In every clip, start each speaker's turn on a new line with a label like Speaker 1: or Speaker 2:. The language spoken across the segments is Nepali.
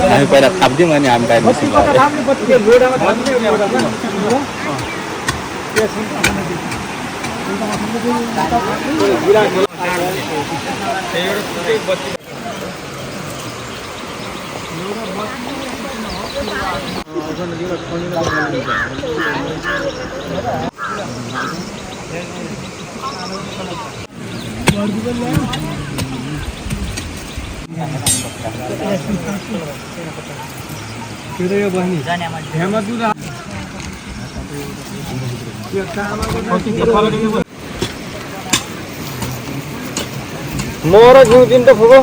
Speaker 1: हामी पहिला थाप्दिउँ अनि हामी बाहिर
Speaker 2: मोर घिउ दिनु त फुको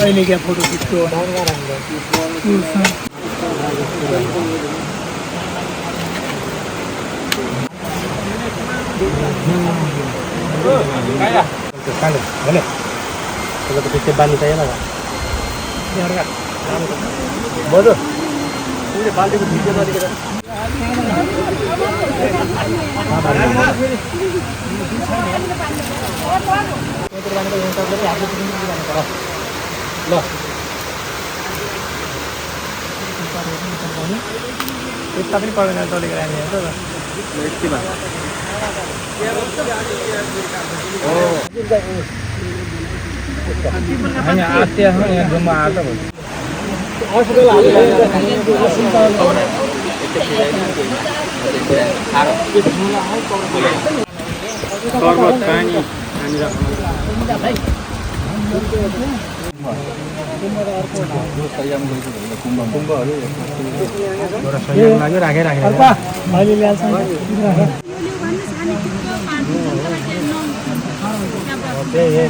Speaker 2: अहिले क्या फोटो खिच्छु बानी चाहिएन बजो बाल्टीको भिडियो नदिएर ल यता पनि पर्दैन चलेको हामी आते जम्मा आएको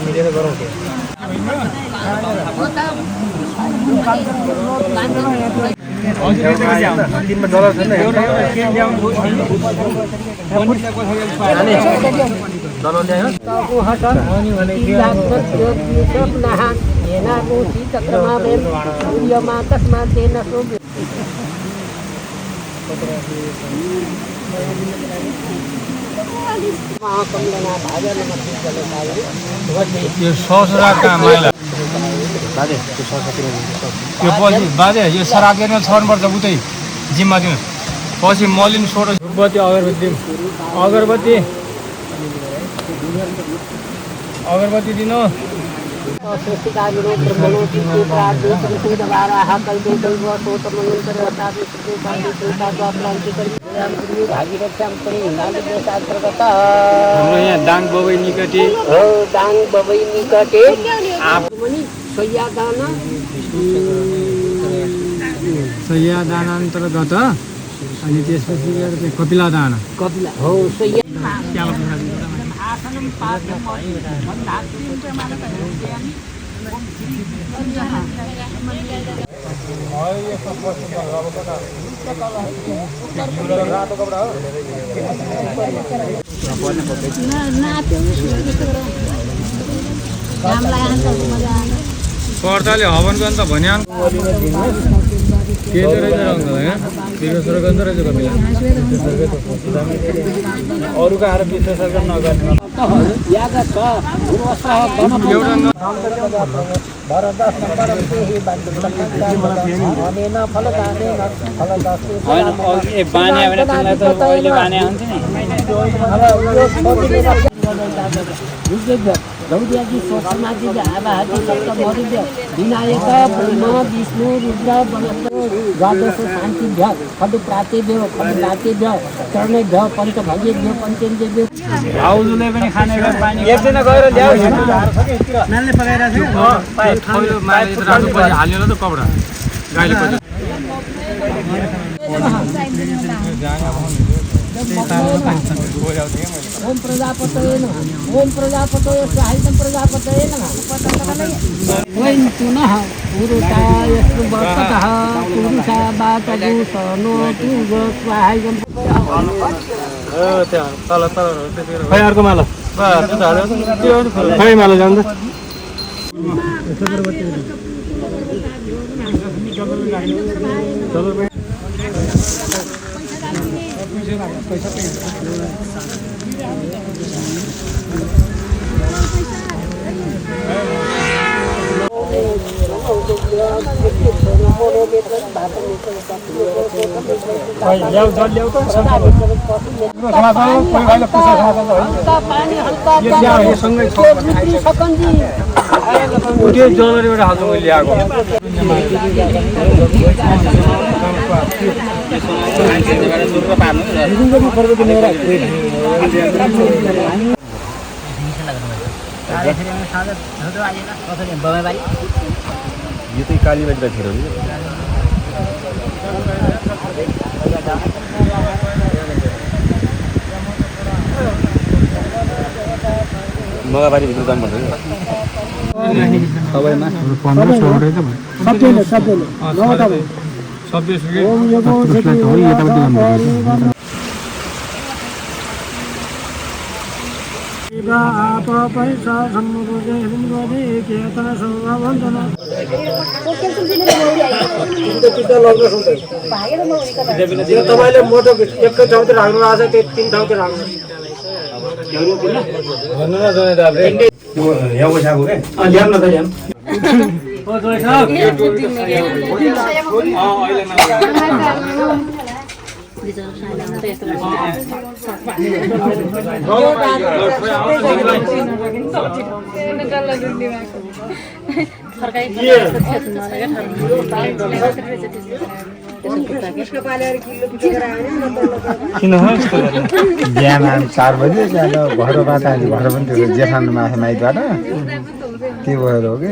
Speaker 2: मिलेर गरौँ डलर छैन यो ससुरा कहाँ मैला बाजे त्यो सरस्वती यो पछि बाजे यो सराक नै छर्नुपर्छ उतै जिम्मा दिनु पछि मलिन सोडो धुपबत्ती अगरबत्ती अगरबत्ती दिनु यहाँ डाङ बबई निकटे सैया दाना अन्तर्गत अनि त्यसपछि कपिला दाना हो कर्ताले हवन गर्न त भन्या के रहेछ अरूको आएर विश्वास नगर्ने
Speaker 3: गौडियाजी सोमनाथजी आबाजी सप्त मौर्य विनायक ब्रह्मा विष्णु रुद्र द्वादश शान्ति भ्य खडु प्रातेभ्य खडु रातेभ्य चरणेभ्य पञ्चभगेभ्य पञ्चेन्द्रेभ्य
Speaker 2: भाउजूले पनि खाने पानी एकजना गएर ल्याऊ नालले पकाइराछ पहिलो माले रातो पछि हाल्यो त कपडा गाईले पछि
Speaker 3: ओम प्रजापतये नमः ओम प्रजापतये स्वाहायं प्रजापतये नमः वयं पुनः पुरुषाय सुवर्ततः पुरुषा बातगु सनो तुग स्वाहायं
Speaker 2: तल खै अर्को माला खै माला जान्छ चलो ल्याउ जल ल्याउ त जलबाट हाल्छु मैले ल्याएको
Speaker 1: यो चाहिँ कालीबारीको खेर हो नि मगाबारी भित्र जानुपर्छ नि सबैमा
Speaker 2: 15-16 रहेछ सबैले
Speaker 4: तपाईँले मोटो एकै ठाउँतिर राख्नु भएको छ त्यो 3 ठाउँतिर राख्नु
Speaker 1: यहाँ बसाएको के
Speaker 4: ल्याउन त ल्याउन
Speaker 5: बिहान 4 बजे घरबाट घर पनि त्यो जेठान माइतबाट त्यो भएर हो कि